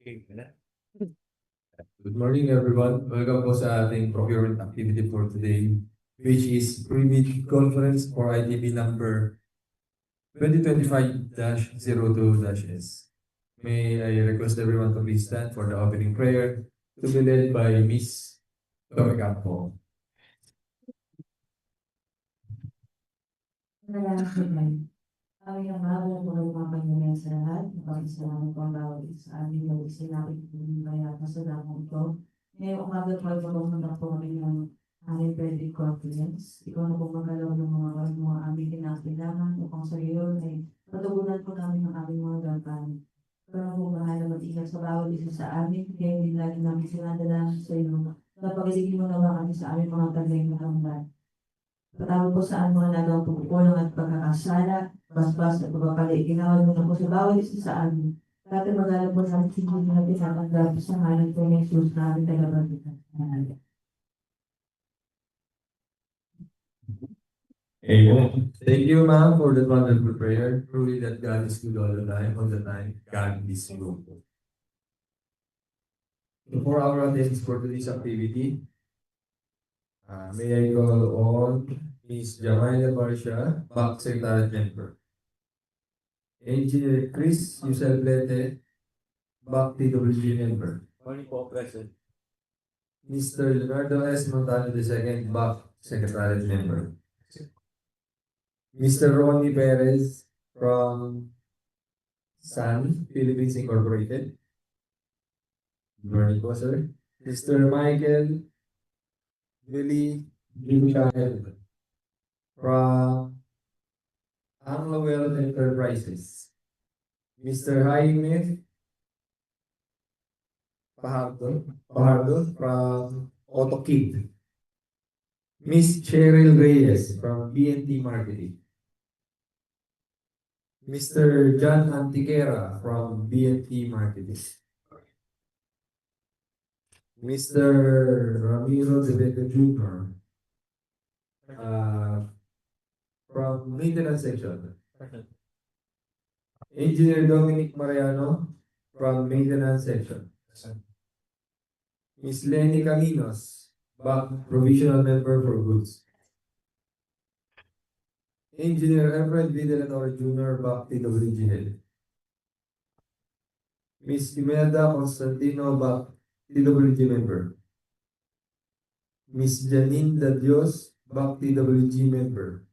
Good morning, everyone. Welcome po sa ating procurement activity for today, which is pre-bid conference for ITB number 2025-02-S. May I request everyone to please stand for the opening prayer to be led by Miss Campo. Aming amalan po ng mga Panginoon sa lahat, napakasalamat po ang bawat isa sa amin na isinapit po ng kaya kasalamat ito. Ngayong umaga po ay pagpapunta po kami ng aming credit confidence. Ikaw na po magalaw ng mga aming kinakailangan upang sa iyo ay patugunan po namin ang aming mga gampanin. Ikaw na po mahal na mag-ingat sa bawat isa sa amin, kaya hindi lagi namin sinadala sa iyo. Napagiligin mo naman kami sa aming mga tagay na kamban. Patawag po sa mga nagawang pagkukulang at pagkakasala, basbas at pagpapali. Ginawa mo na po sa bawat isa sa amin. Dati magalang po sa ating siguro na pinatanggap sa ngalan po ng Jesus na aming tagapagpitan. Amen. Thank you, ma'am, for that wonderful prayer. Truly that God is good all the time God is good. So for our attendance for today's activity, may I call on Ms. Laguna Brgy, Back Secretariat Member. Engineer Chris Yuselplete, Back DPWH Member. Morning po, President. Mr. Leonardo S. Montano II, Back Secretariat Member. Mr. Ronnie Perez from Sun Philippines Incorporated. Good morning po, sir. Mr. Michael Billy Child from Anglo Wealth Enterprises. Mr. Jaime Pajardo from AutoKid. Miss Cheryl Reyes from BNT Marketing. Mr. John Antiquera from BNT Marketing. Mr. Ramiro De Vega Jr. From Maintenance Section. Engineer Dominic Mariano from Maintenance Section. Miss Lenny Caminos, Back Provisional Member for Goods. Engineer Alfred V. Delatore Jr., Back TWGL. Miss Imelda Constantino, Back TWG Member. Miss Janine Dadios, Back TWG Member.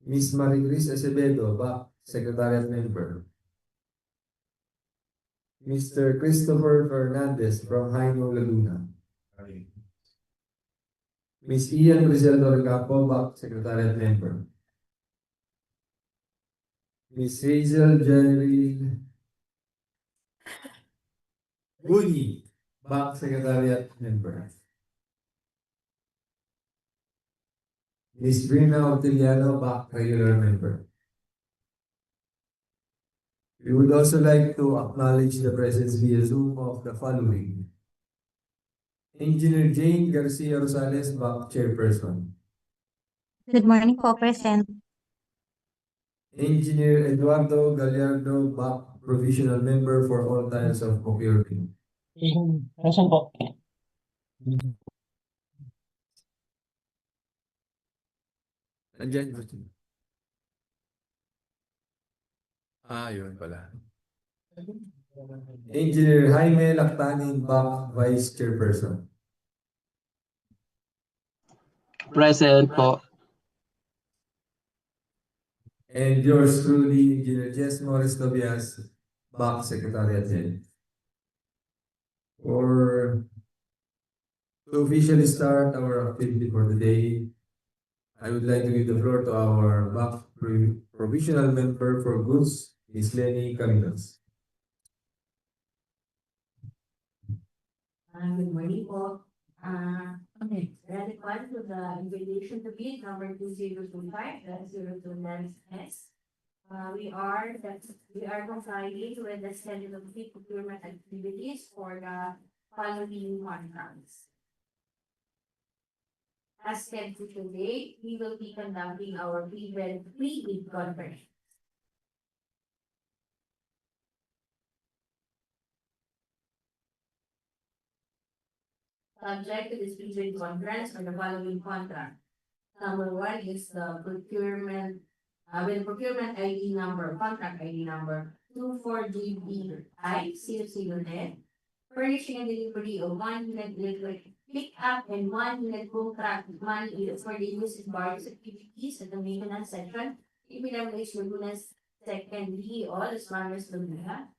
Miss Maricris Acevedo, Back Secretariat Member. Mr. Christopher Fernandez from Haino, Laguna. Miss Ian Rizaldo Recampo, Back Secretariat Member. Miss Hazel Jerry Guni, Back Secretariat Member. Miss Brina Orteliano, Back Regular Member. We would also like to acknowledge the presence via Zoom of the following. Engineer Jane Garcia Rosales, Back Chairperson. Good morning po, Present. Engineer Eduardo Gallardo, Back Provisional Member for all types of procurement. Present po. Andyan. Yun pala. Engineer Jaime Lactanin, Back Vice Chairperson. Present po. And yours truly, Engineer Jess Morris Tobias, Back Secretariat Head. To officially start our activity for today, I would like to give the floor to our Back Provisional Member for Goods, Ms. Lenny Caminos. Good morning po. Okay, relevant to the invitation to bid number 2025-029S. We are complying with the schedule of bid procurement activities for the following contracts. As scheduled today, we will be conducting our pre-bid conference. subject to dispute conference for the following contract. Number one is the procurement, with procurement ID number, contract ID number 24GBI 009, furnishing and delivery of 1 unit liquid pick up and 1 unit contract money for the use in various activities at the maintenance section, DPWH Laguna's second DEO, Los Baños, Laguna,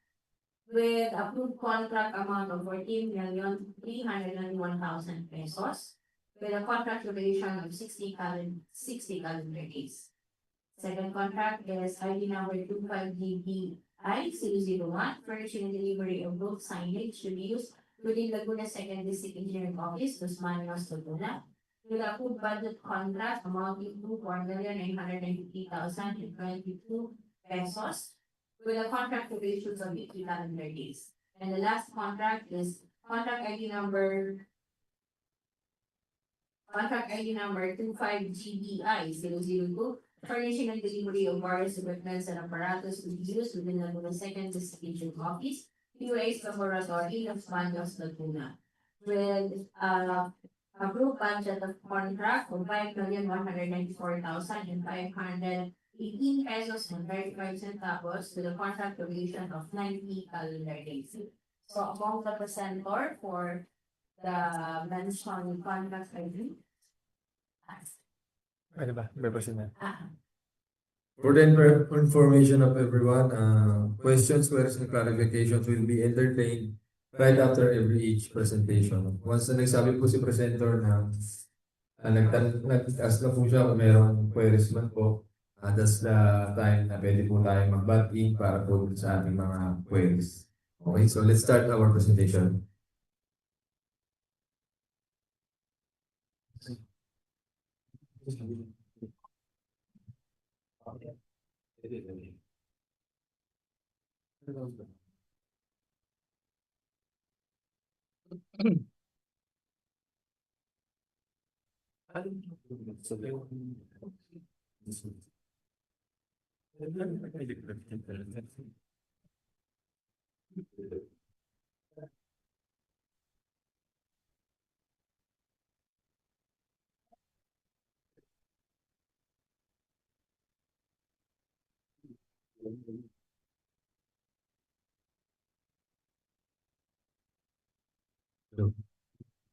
with approved contract amount of 14,391,000 pesos, with a contract duration of 60 calendar days. Second contract is ID number 25GBI 001, furnishing and delivery of both signage to be used within Laguna Second District Engineering Office, Los Baños, Laguna, with a approved budget contract amounting to 4,950,022 pesos, with a contract duration of 80 calendar days. And the last contract is contract ID number 25GBI 002, furnishing and delivery of various equipments and apparatus to be used within Laguna Second District Engineering Office, POA's Laboratory of Baños, Laguna, with approved budget of contract of 5,194,518 pesos and 35 centavos with a contract duration of 90 calendar days. So among the presenter for the mentioned contract ID. Ano ba? Represent For the information of everyone, questions, queries, and clarifications will be entertained right after each presentation. Once na nagsabi po si presenter na nag-ask na po siya kung mayroong queries man po, that's the time na pwede po tayo mag-bat-in para po sa ating mga queries. Okay, so let's start our presentation.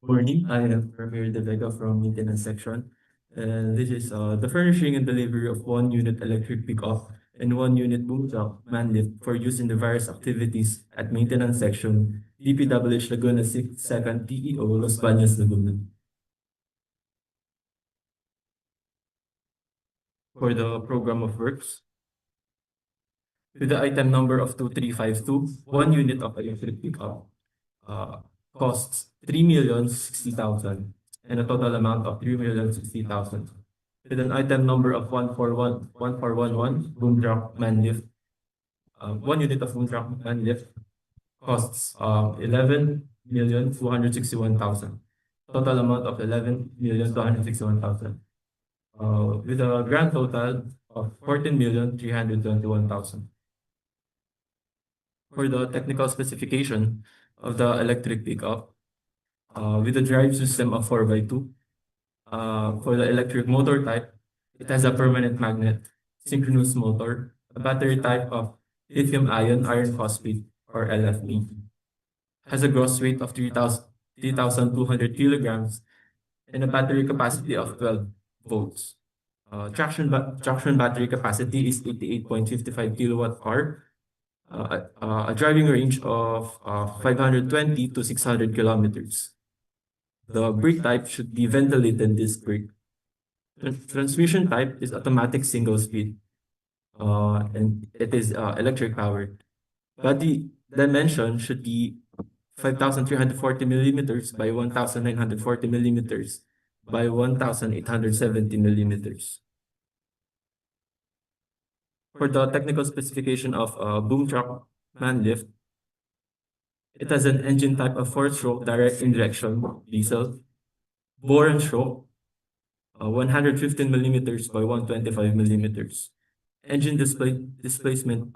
Morning, I am Premier De Vega from Maintenance Section. And this is the furnishing and delivery of 1 unit electric pickup and 1 unit boom truck Manlift for use in the various activities at Maintenance Section, DPWH Laguna 2nd DEO, Los Baños, Laguna. For the program of works, with the item number of 2352, 1 unit of electric pickup costs 3,060,000 and a total amount of 3,060,000. With an item number of 1411, boom truck Manlift, 1 unit of boom truck Manlift costs 11,261,000. Total amount of 11,261,000. With a grand total of 14,321,000. For the technical specification of the electric pickup, with a drive system of 4x2, for the electric motor type, it has a permanent magnet, synchronous motor, a battery type of lithium-ion iron phosphate or LFP, has a gross weight of 3,200 kilograms, and a battery capacity of 12 volts. Traction battery capacity is 88.55 kilowatt-hour, a driving range of 520 to 600 kilometers. The brake type should be ventilated disc brake. Transmission type is automatic single speed, and it is electric powered. Body dimension should be 5,340 millimeters by 1,940 millimeters by 1,870 millimeters. For the technical specification of boom truck Manlift, it has an engine type of 4-stroke direct injection diesel, bore and stroke, 115 millimeters by 125 millimeters. Engine displacement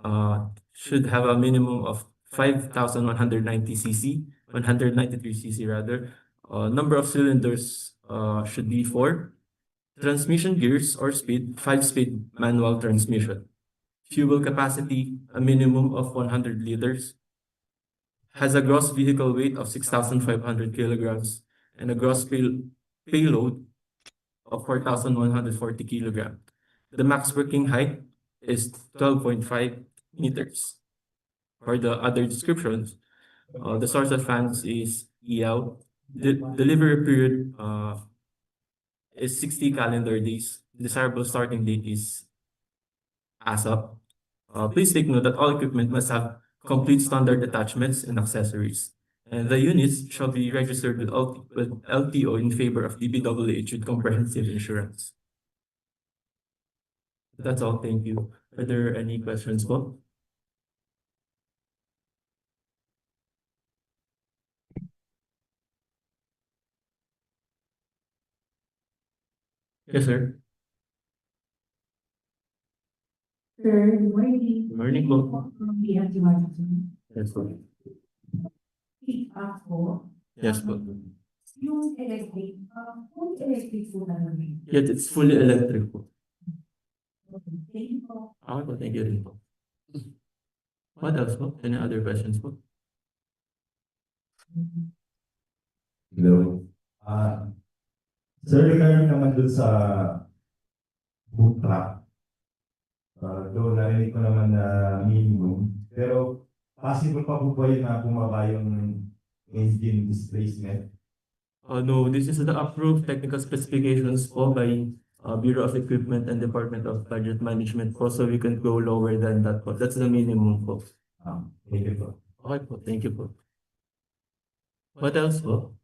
should have a minimum of 5,190 cc, 193 cc rather, Number of cylinders should be 4. Transmission gears or speed, 5-speed manual transmission. Fuel capacity, a minimum of 100 liters. Has a gross vehicle weight of 6,500 kilograms and a gross payload of 4,140 kilograms. The max working height is 12.5 meters. For the other descriptions, the source of funds is DEO. The delivery period is 60 calendar days. Desirable starting date is ASAP. Please take note that all equipment must have complete standard attachments and accessories. And the units shall be registered with LTO in favor of DPWH with comprehensive insurance. That's all. Thank you. Are there any questions, po? Yes, sir. Sir, good morning. Good morning po. We have to Yes, po. pick up po. Yes, po. Yung electric, full electric po talaga. Yet it's fully electric po. Thank you po. Okay po, thank you rin po. What else po? Any other questions po? Hello. Sir, regarding naman dun sa boot trap, doon narinig ko naman na minimum, pero possible pa po ba yun na bumaba yung engine displacement? No, this is the approved technical specifications po by Bureau of Equipment and Department of Budget Management po, so we can go lower than that po. That's the minimum po. Thank you po. Okay po, thank you po. What else po?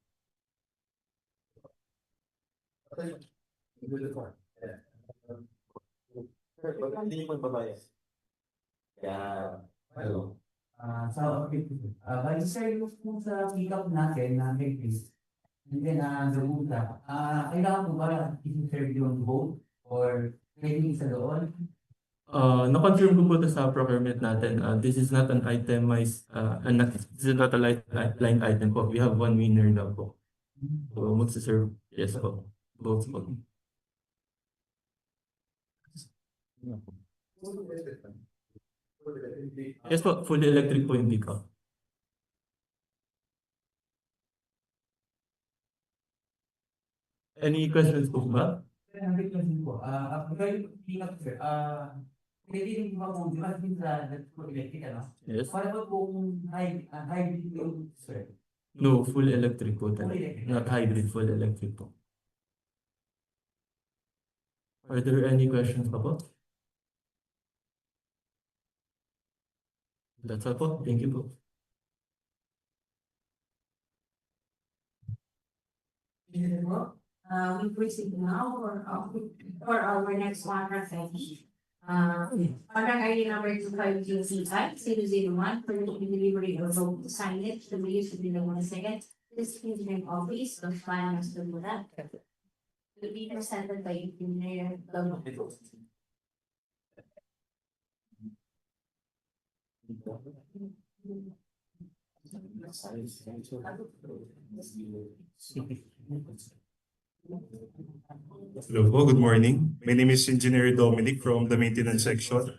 Hindi mo babayas. Kaya, Hello. Bali sir, yung kung sa pick-up natin na checklist, and then Laguna, kailangan po ba i-serve yung boat or pwedeng isa doon? Na-confirm ko po ito sa procurement natin. This is not an itemized, this is not a line item po. We have one winner daw po. So, magsaserve, yes po. Both po. Yes po, fully electric po yung pick-up. Any questions po ba? Sir, nabit ko din po. Pagka yung pick-up sir, pwede rin ba po, di ba din sa electric ano? Yes. Para ba kung hybrid yung sir? No, full electric po talaga. Full electric. Not hybrid, full electric po. Are there any questions pa po? That's all po. Thank you po. We proceed now for our next one transaction. Contract ID number 2505-001 for the delivery of road signage to be used within the 1 second. This engineering office of finance to do that. To be presented by engineer Bambang. Hello po, good morning. My name is Engineer Dominic from the maintenance section.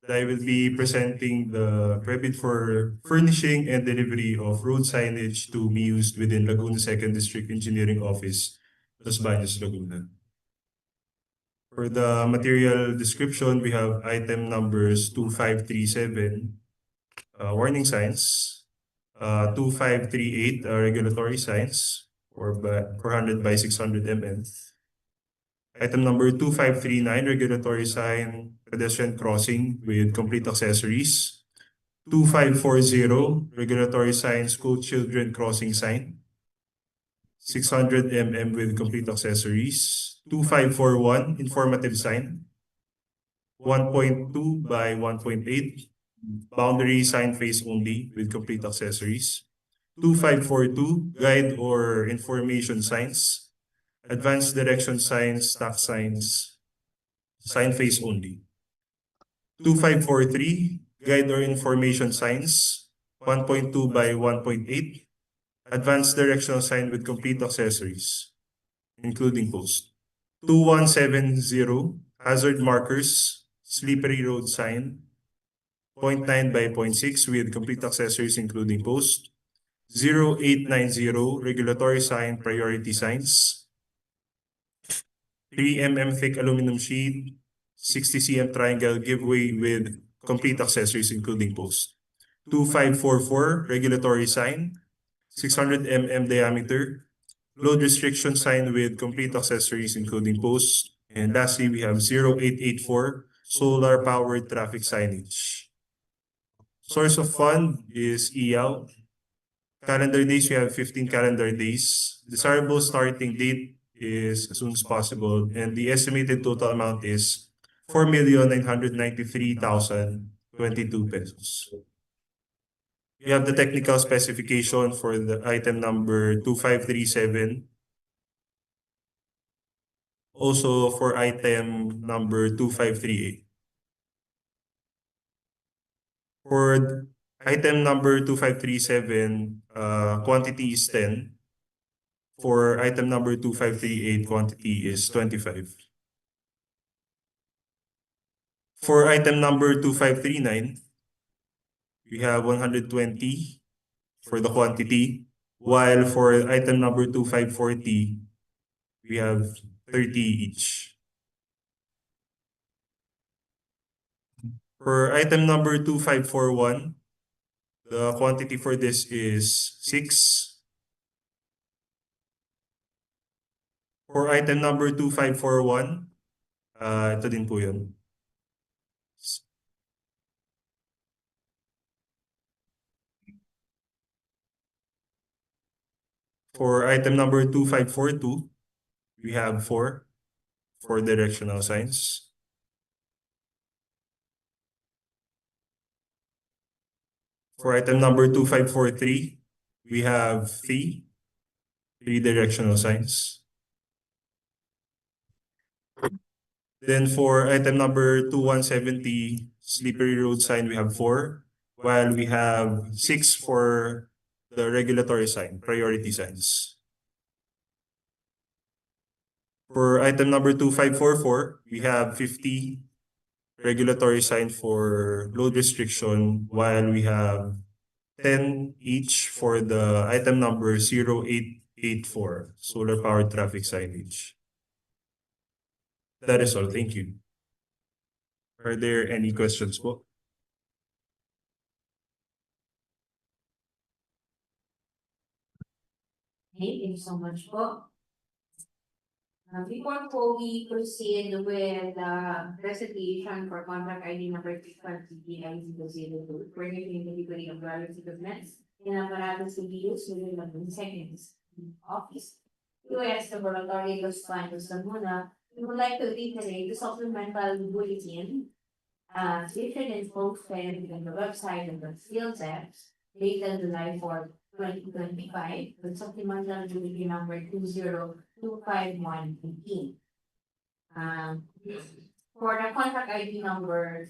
I will be presenting the permit for furnishing and delivery of road signage to be used within Laguna 2nd District Engineering Office, Los Baños, Laguna. For the material description, we have item numbers 2537, warning signs, 2538, regulatory signs, or 400 by 600 mm. Item number 2539, regulatory sign, pedestrian crossing with complete accessories. 2540, regulatory sign, school children crossing sign. 600 mm with complete accessories. 2541, informative sign. 1.2 by 1.8, boundary sign face only with complete accessories. 2542, guide or information signs. Advanced direction signs, stop signs, sign face only. 2543, guide or information signs, 1.2 by 1.8. advanced directional sign with complete accessories, including post. 2170, hazard markers, slippery road sign, 0.9 by 0.6 with complete accessories, including post. 0890, regulatory sign, priority signs. 3 mm thick aluminum sheet, 60 cm triangle giveaway with complete accessories, including post. 2544, regulatory sign, 600 mm diameter, load restriction sign with complete accessories, including post. And lastly, we have 0884, solar powered traffic signage. Source of fund is EL. Calendar days, we have 15 calendar days. Desirable starting date is as soon as possible. And the estimated total amount is 4,993,022 pesos. We have the technical specification for the item number 2537. Also for item number 2538. For item number 2537, quantity is 10. For item number 2538, quantity is 25. For item number 2539, we have 120 for the quantity, while for item number 2540, we have 30 each. For item number 2541, the quantity for this is 6. For item number 2541, ito din po yun. For item number 2542, we have 4 directional signs. For item number 2543, we have 3 directional signs. Then for item number 2170, slippery road sign, we have 4, while we have 6 for the regulatory sign, priority signs. For item number 2544, we have 50 regulatory sign for load restriction, while we have 10 each for the item number 0884, solar powered traffic signage. That is all. Thank you. Are there any questions po? Okay, thank you so much po. Before po we proceed with the presentation for contract ID number 620-DI-002 for the delivery of various equipments in apparatus to be used within the seconds office. US Laboratory Los Baños, Laguna, we would like to reiterate the supplemental bulletin issued and posted on the website of the field apps dated July 4, 2025, with supplemental bulletin number 2025118. For the contract ID number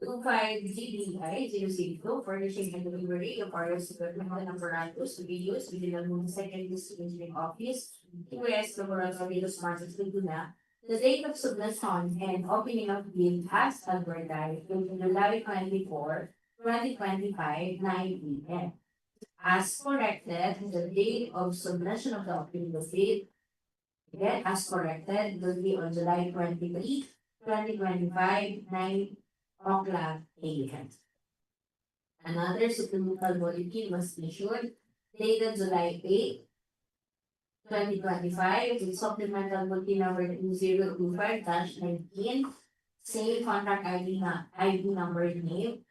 25GDI-002, furnishing and delivery of various equipment and apparatus to be used within the Laguna Second District Engineering Office, US Laboratory Los Baños, Laguna. The date of submission and opening of bid as advertised will be July 24, 2025, 9 p.m. As corrected, the date of submission of the opening of bid, again, as corrected, will be on July 23, 2025, 9 o'clock a.m. Another supplemental bulletin was issued dated July 8, 2025, with supplemental bulletin number 2025-19, same contract ID number name,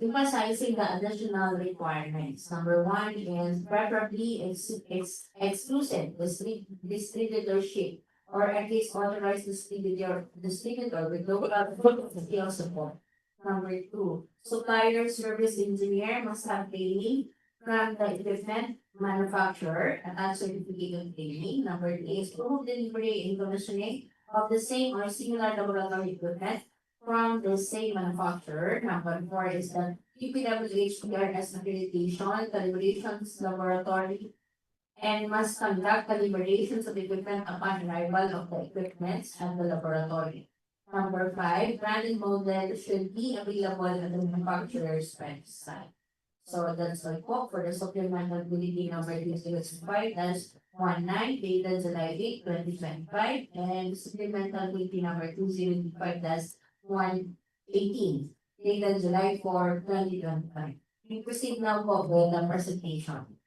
emphasizing the additional requirements. Number 1 is preferably exclusive distributorship, or at least authorized distributor with local sales support. Number 2, supplier service engineer must have training from the equipment manufacturer and certificate of training. Number 3 is proof delivery and commissioning of the same or similar laboratory equipment from the same manufacturer. Number 4 is that DPWH accreditation, calibrations laboratory, and must conduct calibrations of equipment upon arrival of the equipment at the laboratory. Number 5, branded model should be available at the manufacturer's website. So that's all po for the supplemental bulletin number 2025-19 dated July 8, 2025, and supplemental bulletin number 2025-118 dated July 4, 2025. We proceed now po with the presentation.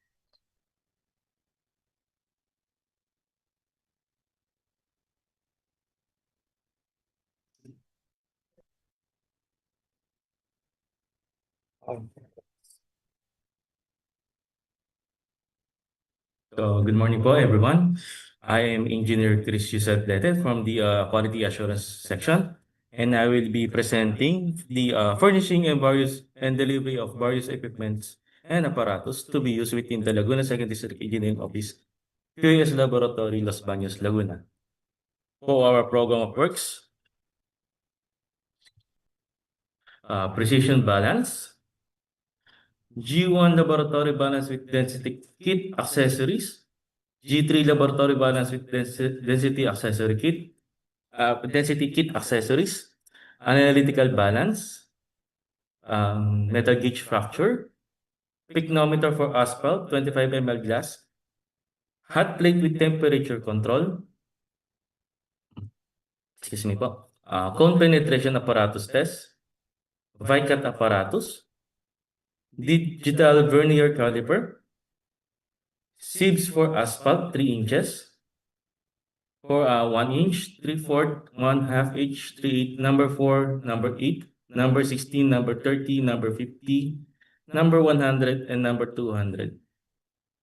So, good morning po, everyone. I am Engineer Chris Yusadlete from the Quality Assurance section, and I will be presenting the furnishing and delivery of various equipments and apparatus to be used within the Laguna Second District Engineering Office, QS Laboratory, Los Baños, Laguna. For our program of works, precision balance, G1 laboratory balance with density kit accessories, G3 laboratory balance with density accessory kit, density kit accessories, analytical balance, metal gauge fracture, picnometer for asphalt, 25 ml glass, hot plate with temperature control, excuse me po, cone penetration apparatus test, VICAT apparatus, digital vernier caliper, sieves for asphalt 3 inches, for 1 inch, 3/4, 1/2 inch, 3/8, number 4, number 8, number 16, number 30, number 50, number 100, and number 200.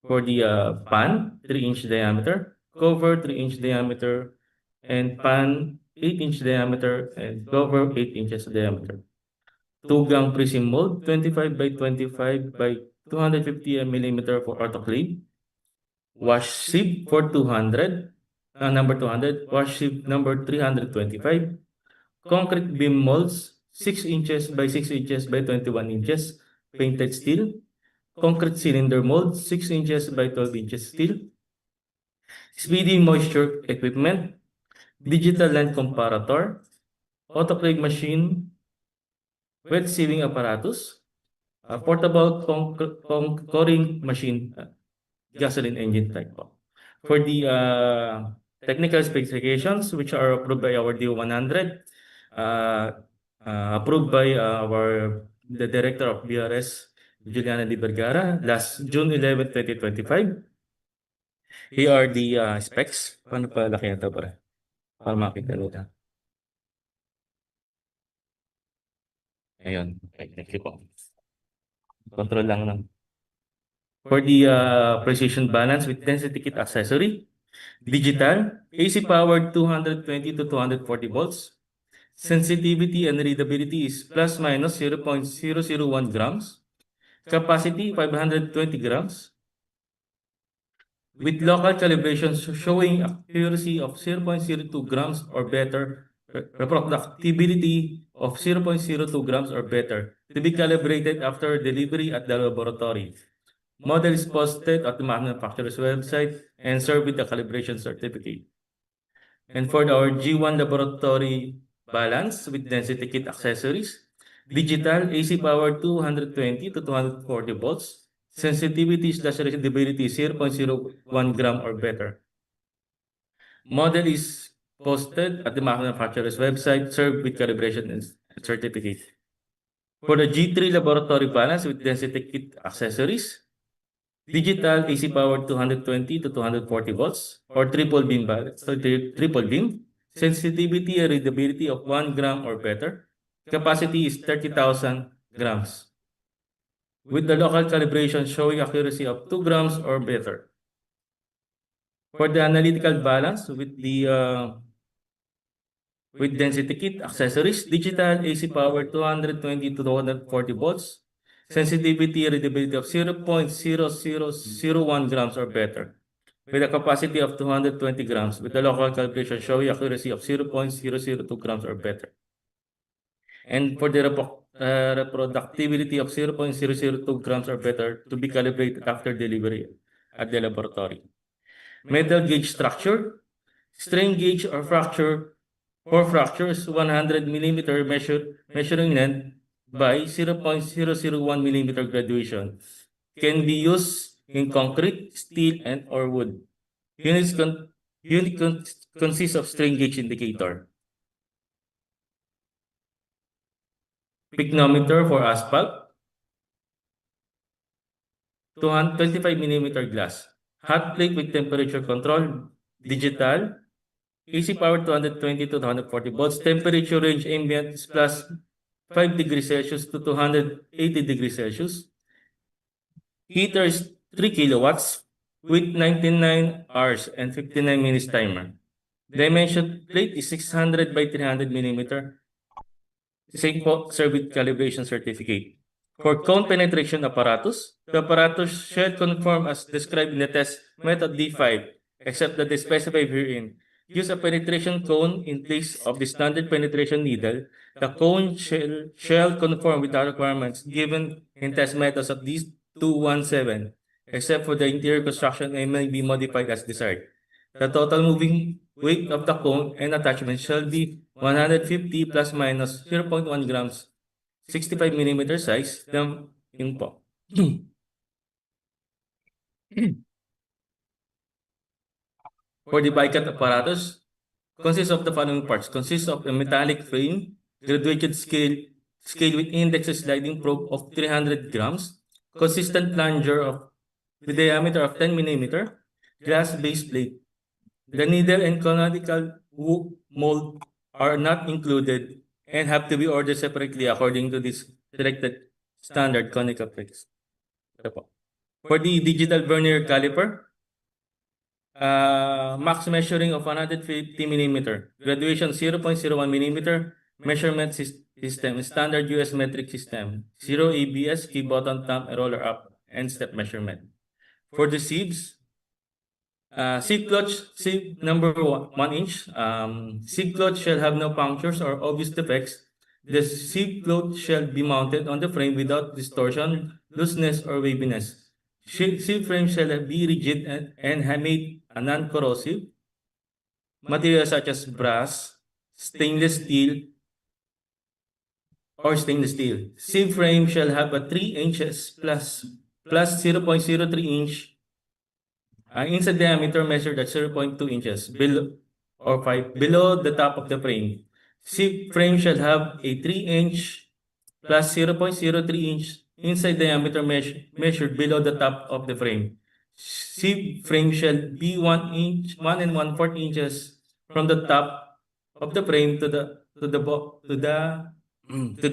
For the pan, 3-inch diameter, cover 3-inch diameter, and pan 8-inch diameter, and cover 8 inches diameter. Tugang prism mold, 25 by 25 by 250 mm for autoclave. Wash sieve for 200, number 200. Wash sieve number 325. Concrete beam molds, 6 inches by 6 inches by 21 inches, painted steel. Concrete cylinder mold, 6 inches by 12 inches steel. Speedy moisture equipment, digital length comparator, autoclave machine, wet sieving apparatus, portable coring machine, gasoline engine type. For the technical specifications, which are approved by our DEO 100, approved by the Director of BRS, Juliana Di Vergara, last June 11, 2025. Here are the specs. Paano pa laki ito para makita nila? Ayun. Okay, thank you po. Control lang lang. For the precision balance with density kit accessory, digital, AC powered 220 to 240 volts. Sensitivity and readability is plus minus 0.001 grams. Capacity 520 grams. With local calibration showing accuracy of 0.02 grams or better, reproducibility of 0.02 grams or better, to be calibrated after delivery at the laboratory. Model is posted at the manufacturer's website and served with the calibration certificate. And for our G1 laboratory balance with density kit accessories, digital AC power 220 to 240 volts, sensitivity / readability 0.01 gram or better. Model is posted at the manufacturer's website, served with calibration and certificate. For the G3 laboratory balance with density kit accessories, digital AC powered 220 to 240 volts or triple beam balance, triple beam, sensitivity and readability of 1 gram or better. Capacity is 30,000 grams. With the local calibration showing accuracy of 2 grams or better. For the analytical balance with the with density kit accessories, digital AC power 220 to 240 volts, sensitivity and readability of 0.0001 grams or better, with a capacity of 220 grams, with the local calibration showing accuracy of 0.002 grams or better. And for the reproductivity of 0.002 grams or better to be calibrated after delivery at the laboratory. Metal gauge structure, strain gauge or fracture for fractures 100 millimeter measuring length by 0.001 millimeter graduation can be used in concrete, steel, and or wood. Unit consists of strain gauge indicator. Picnometer for asphalt, 225 millimeter glass. Hot plate with temperature control, digital, AC power 220 to 240 volts, temperature range ambient is plus 5 degrees Celsius to 280 degrees Celsius. Heater is 3 kilowatts with 99 hours and 59 minutes timer. Dimension plate is 600 by 300 millimeter. Same po, served with calibration certificate. For cone penetration apparatus, the apparatus shall conform as described in the test method D5, except that they specify herein. Use a penetration cone in place of the standard penetration needle. The cone shall conform with the requirements given in test methods of D217, except for the interior construction and may be modified as desired. The total moving weight of the cone and attachment shall be 150 plus minus 0.1 grams, 65 millimeter size. Yun po. For the bicut apparatus, consists of the following parts. Consists of a metallic frame, graduated scale with index sliding probe of 300 grams, consistent plunger with diameter of 10 millimeter, glass base plate. The needle and canonical mold are not included and have to be ordered separately according to this selected standard conical plates. For the digital vernier caliper, max measuring of 150 millimeter, graduation 0.01 millimeter, measurement system, standard US metric system, 0 ABS, key button, thumb, roller up, and step measurement. For the sieves, sieve clutch, sieve number 1 inch. Sieve clutch shall have no punctures or obvious defects. The sieve clutch shall be mounted on the frame without distortion, looseness, or waviness. Sieve frame shall be rigid and made a non-corrosive. Materials such as brass, stainless steel, or stainless steel. Sieve frame shall have a 3 inches plus 0.03 inch inside diameter measured at 0.2 inches below the top of the frame. Sieve frame shall have a 3 inch plus 0.03 inch inside diameter measured below the top of the frame. Sieve frame shall be 1 and 1/4 inches from the top of the frame to the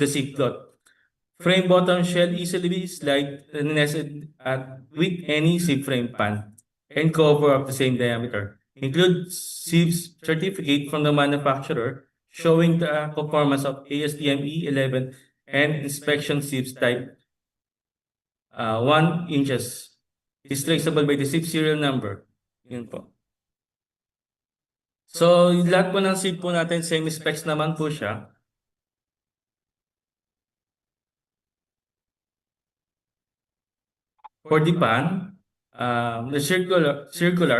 sieve cloth. Frame bottom shall easily be slide and nested with any sieve frame pan and cover of the same diameter. Include sieves certificate from the manufacturer showing the conformance of ASTM E11 and inspection sieves type 1 inches is traceable by the sieve serial number. Yun po. So, yung lahat po ng sieve po natin, same specs naman po siya. For the pan, the circular,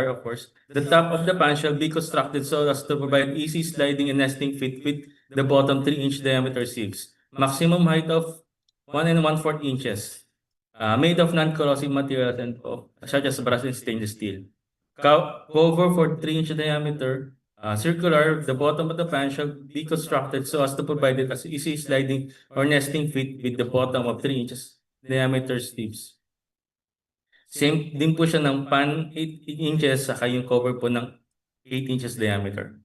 of course, the top of the pan shall be constructed so as to provide easy sliding and nesting fit with the bottom 3-inch diameter sieves. Maximum height of 1 and 1/4 inches. Made of non-corrosive materials and such as brass and stainless steel. Cover for 3-inch diameter. Circular, the bottom of the pan shall be constructed so as to provide it as easy sliding or nesting fit with the bottom of 3 inches diameter sieves. Same din po siya ng pan 8 inches saka yung cover po ng 8 inches diameter.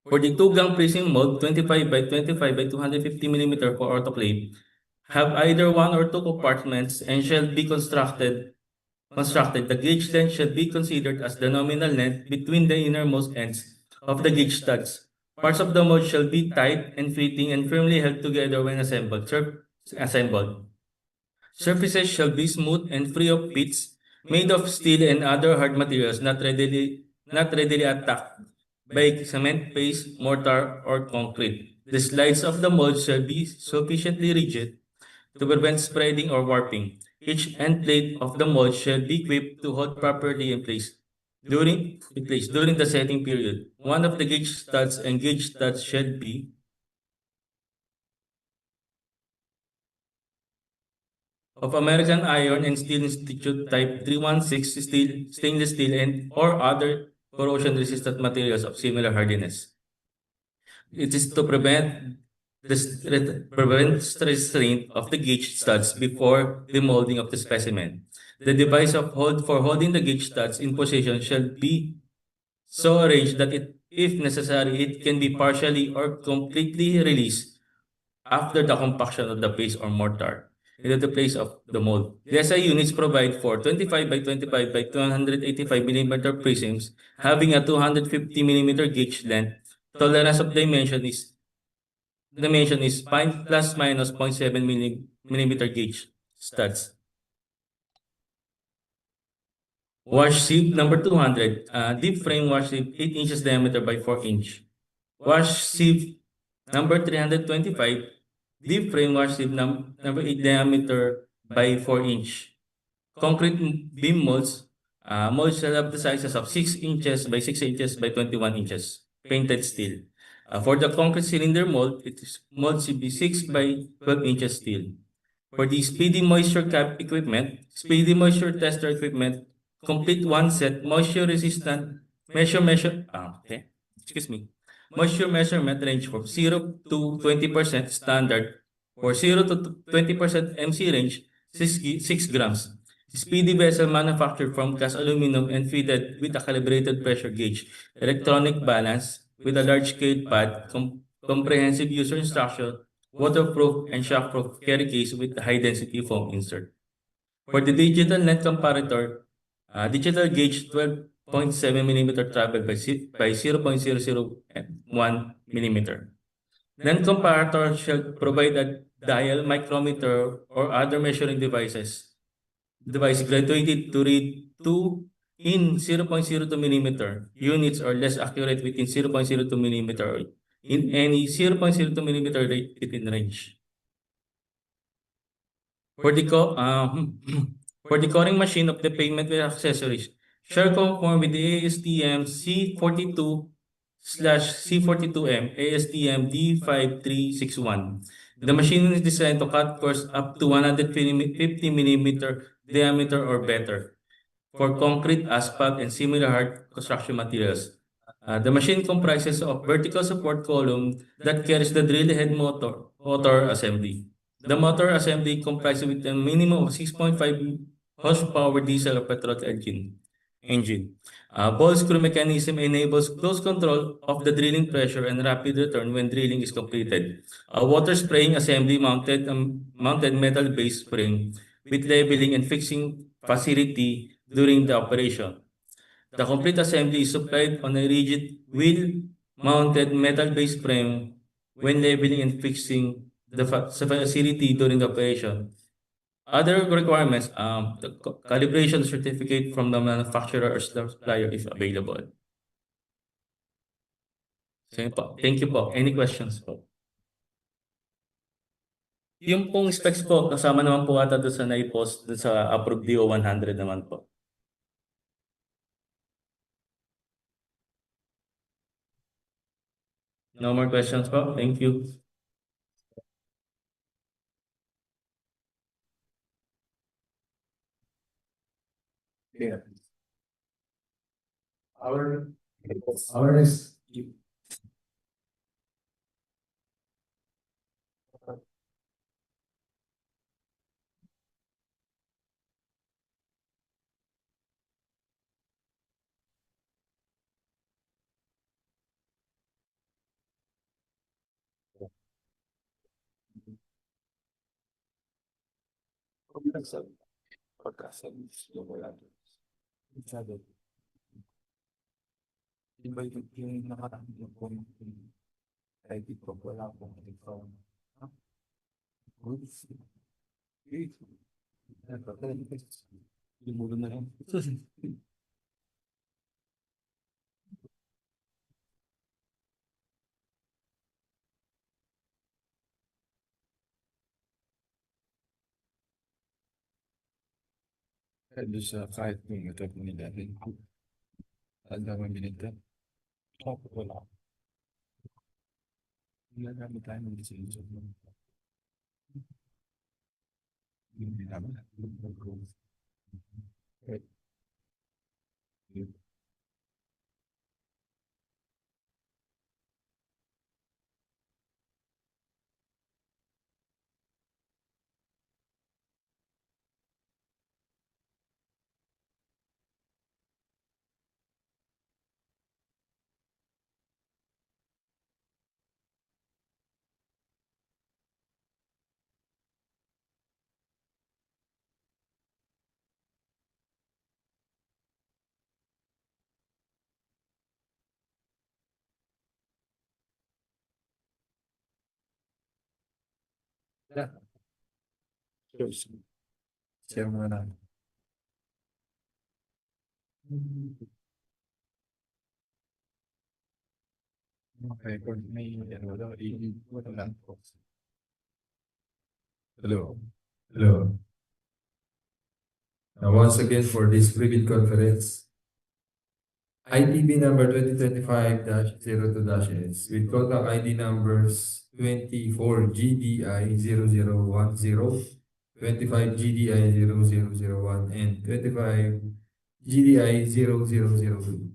For the two-gang freezing mold, 25 by 25 by 250 millimeter for autoclave, have either 1 or 2 compartments and shall be constructed. The gauge length shall be considered as the nominal length between the innermost ends of the gauge studs. Parts of the mold shall be tight and fitting and firmly held together when assembled. Surfaces shall be smooth and free of pits. made of steel and other hard materials not readily attacked by cement paste, mortar, or concrete. The slides of the mold shall be sufficiently rigid to prevent spreading or warping. Each end plate of the mold shall be equipped to hold properly during the setting period. One of the gauge studs and gauge studs shall be of American Iron and Steel Institute Type 316 stainless steel and or other corrosion-resistant materials of similar hardiness. It is to prevent restraint of the gauge studs before the molding of the specimen. The device for holding the gauge studs in position shall be so arranged that if necessary, it can be partially or completely released after the compaction of the paste or mortar into the place of the mold. The SI units provide for 25 by 25 by 285 millimeter prisms having a 250 millimeter gauge length. Tolerance of dimension is plus minus 0.7 millimeter gauge studs. Wash sieve number 200, deep frame wash sieve 8 inches diameter by 4 inch. Wash sieve number 325, deep frame wash sieve number 8 diameter by 4 inch. Concrete beam molds, molds shall have the sizes of 6 inches by 6 inches by 21 inches, painted steel. For the concrete cylinder mold, mold should be 6 by 12 inches steel. For the speedy moisture cap equipment, speedy moisture tester equipment, complete one set moisture resistant moisture measurement range from 0 to 20% standard. For 0 to 20% MC range, 6 grams. Speedy vessel manufactured from cast aluminum and fitted with a calibrated pressure gauge, electronic balance with a large scale pad, comprehensive user instruction, waterproof and shockproof carry case with high density foam insert. For the digital net comparator, digital gauge 12.7 millimeter travel by 0.001 millimeter. Net comparator shall provide a dial, micrometer, or other measuring device graduated to read 2 in 0.02 millimeter units or less accurate within 0.02 millimeter in any 0.02 millimeter within range. For the for the coring machine of the pavement with accessories, shall conform with the ASTM C42/C42M ASTM D5361. The machine is designed to cut course up to 150 millimeter diameter or better for concrete, asphalt, and similar hard construction materials. The machine comprises of vertical support column that carries the drill head motor assembly. The motor assembly comprises with a minimum of 6.5 horsepower diesel or petrol engine. Ball screw mechanism enables close control of the drilling pressure and rapid return when drilling is completed. A water spraying assembly mounted metal base spring with leveling and fixing facility during the operation. The complete assembly is supplied on a rigid wheel-mounted metal base frame when leveling and fixing the facility during the operation. Other requirements, the calibration certificate from the manufacturer or supplier if available. Sige po. Thank you po. Any questions po? Yung pong specs po, kasama naman po ata doon sa nai-post doon sa approved DEO 100 naman po. No more questions po. Thank you. Yeah. Our next Iba yung nakatanggal ko ay dito wala pong ikaw. Lumulo na lang. Doon sa kahit yung ito po nila rin. Ang daming binigyan. Wala. Wala namin tayo ng lisensya. Hindi namin. Okay. Yeah. Share mo na. Okay, kung may ano daw, i-ano lang po. Hello. Hello. Now, once again for this pre-bid conference, ITB number 2025-02-S with contract ID numbers 24 GDI 0010, 25 GDI 0001, and 25 GDI 0002.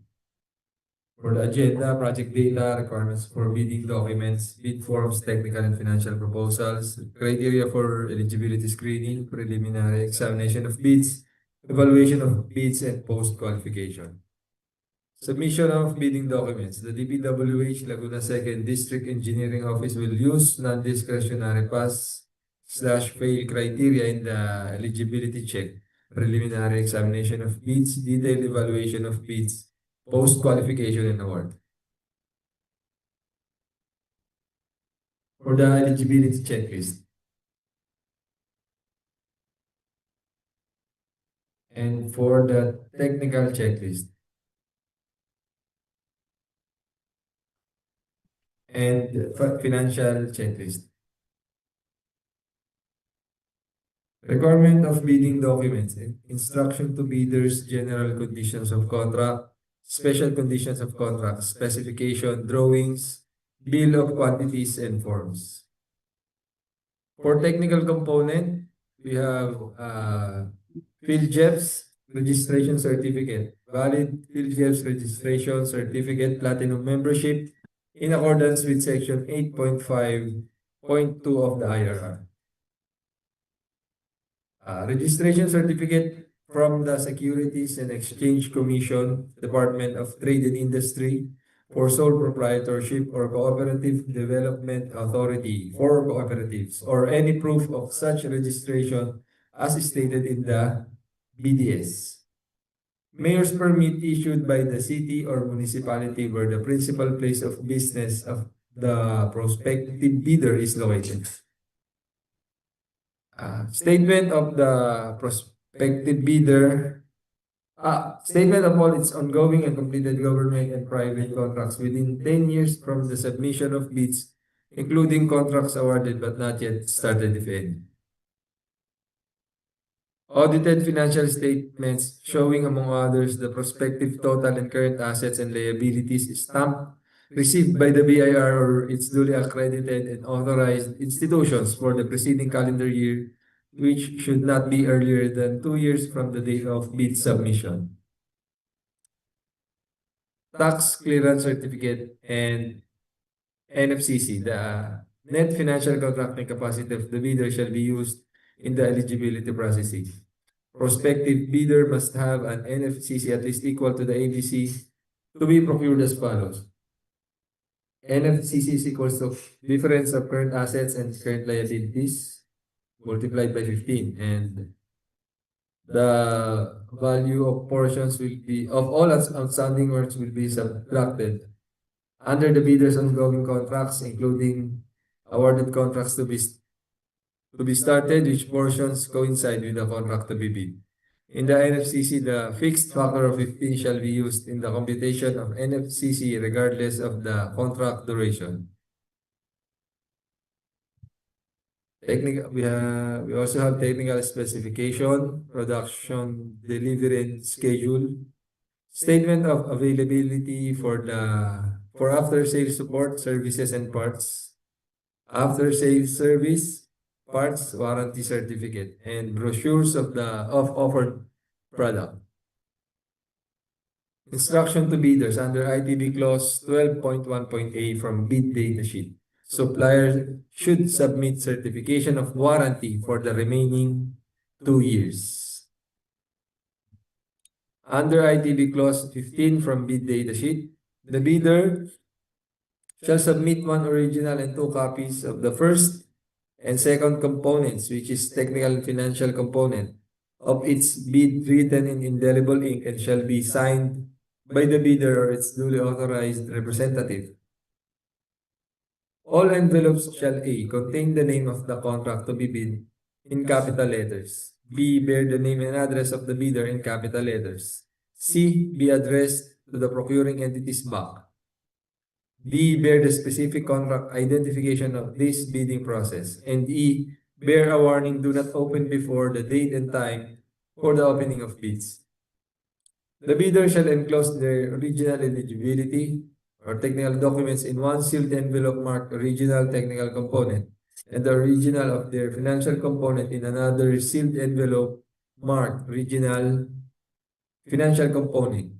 For the agenda, project data, requirements for bidding documents, bid forms, technical and financial proposals, criteria for eligibility screening, preliminary examination of bids, evaluation of bids, and post-qualification. Submission of bidding documents. The DPWH Laguna 2nd District Engineering Office will use non-discretionary pass/fail criteria in the eligibility check, preliminary examination of bids, detailed evaluation of bids, post-qualification and award. For the eligibility checklist. And for the technical checklist. And financial checklist. Requirement of bidding documents. Instruction to bidders, general conditions of contract, special conditions of contract, specification, drawings, bill of quantities, and forms. For technical component, we have PhilJEPS registration certificate, valid PhilJEPS registration certificate, platinum membership in accordance with section 8.5.2 of the IRR. Registration certificate from the Securities and Exchange Commission, Department of Trade and Industry, for sole proprietorship or cooperative development authority for cooperatives, or any proof of such registration as stated in the BDS. Mayor's permit issued by the city or municipality where the principal place of business of the prospective bidder is located. Statement of the prospective bidder. Statement of all its ongoing and completed government and private contracts within 10 years from the submission of bids, including contracts awarded but not yet started, if any. Audited financial statements showing, among others, the prospective total and current assets and liabilities stamped received by the BIR or its duly accredited and authorized institutions for the preceding calendar year, which should not be earlier than 2 years from the date of bid submission. Tax clearance certificate and NFCC. The net financial contracting capacity of the bidder shall be used in the eligibility processing. Prospective bidder must have an NFCC at least equal to the ABC to be procured as follows. NFCC is equals to difference of current assets and current liabilities multiplied by 15, and the value of portions will be of all outstanding works will be subtracted under the bidder's ongoing contracts, including awarded contracts to be started, which portions coincide with the contract to be bid. In the NFCC, the fixed factor of 15 shall be used in the computation of NFCC regardless of the contract duration. We also have technical specification, production, delivery, and schedule. Statement of availability for after sales support, services, and parts. After sales service, parts, warranty certificate, and brochures of offered product. Instruction to bidders under ITB clause 12.1.a from bid data sheet. Suppliers should submit certification of warranty for the remaining 2 years. Under ITB clause 15 from bid data sheet, the bidder shall submit 1 original and 2 copies of the first and second components, which is technical and financial component, of its bid written in indelible ink and shall be signed by the bidder or its duly authorized representative. All envelopes shall A. contain the name of the contract to be bid in capital letters. B. bear the name and address of the bidder in capital letters. C. be addressed to the procuring entity's back. D. bear the specific contract identification of this bidding process. And E. bear a warning, do not open before the date and time for the opening of bids. The bidder shall enclose their original eligibility or technical documents in 1 sealed envelope marked original technical component and the original of their financial component in another sealed envelope marked original financial component,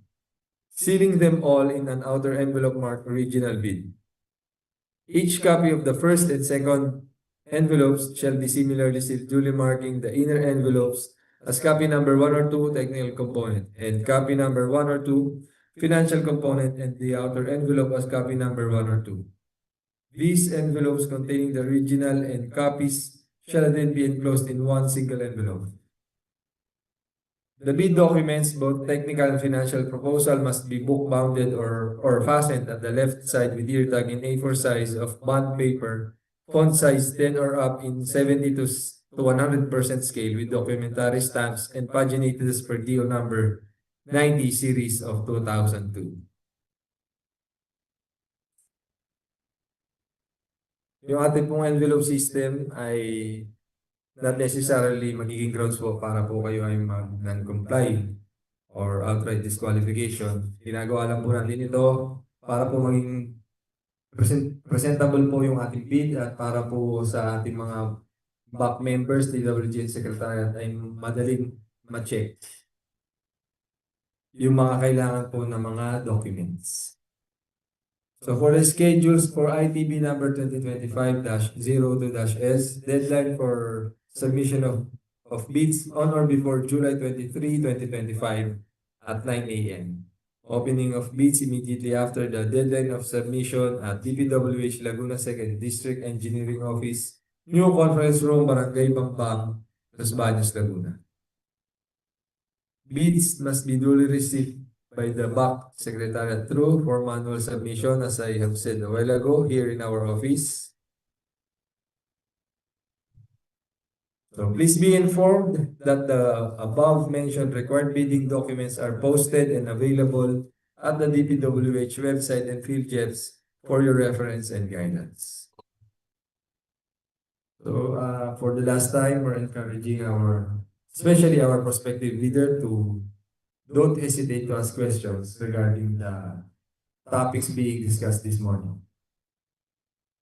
sealing them all in an outer envelope marked original bid. Each copy of the first and second envelopes shall be similarly sealed, duly marking the inner envelopes as copy number 1 or 2 technical component and copy number 1 or 2 financial component and the outer envelope as copy number 1 or 2. These envelopes containing the original and copies shall then be enclosed in 1 single envelope. The bid documents, both technical and financial proposal, must be book bounded or fastened at the left side with ear tag in A4 size of bond paper, font size 10 or up in 70 to 100% scale with documentary stamps and paginated as per DEO number 90 series of 2002. Yung ating pong envelope system ay not necessarily magiging grounds po para po kayo ay non-comply or outright disqualification. Ginagawa lang po natin ito para po maging presentable po yung ating bid at para po sa ating mga back members, DPWH Secretariat ay madaling ma-check yung mga kailangan po ng mga documents. So for the schedules for ITB number 2025-02-S, deadline for submission of bids on or before July 23, 2025 at 9 a.m. Opening of bids immediately after the deadline of submission at DPWH Laguna 2nd District Engineering Office, New Conference Room, Barangay Bambang, Los Baños, Laguna. Bids must be duly received by the back secretariat through for manual submission, as I have said a while ago here in our office. So please be informed that the above mentioned required bidding documents are posted and available at the DPWH website and field jets for your reference and guidance. So for the last time, we're encouraging especially our prospective leader to don't hesitate to ask questions regarding the topics being discussed this morning.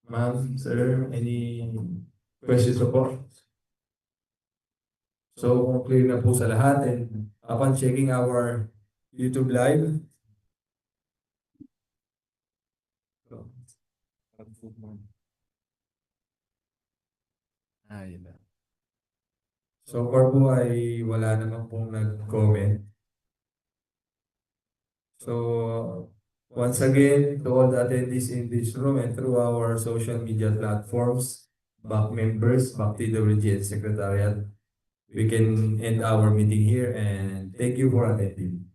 Ma'am, sir, any questions po? So kung clear na po sa lahat and upon checking our YouTube live, so far po ay wala naman pong nag-comment. So once again, to all the attendees in this room and through our social media platforms, back members, back DPWH Secretariat, we can end our meeting here and thank you for attending.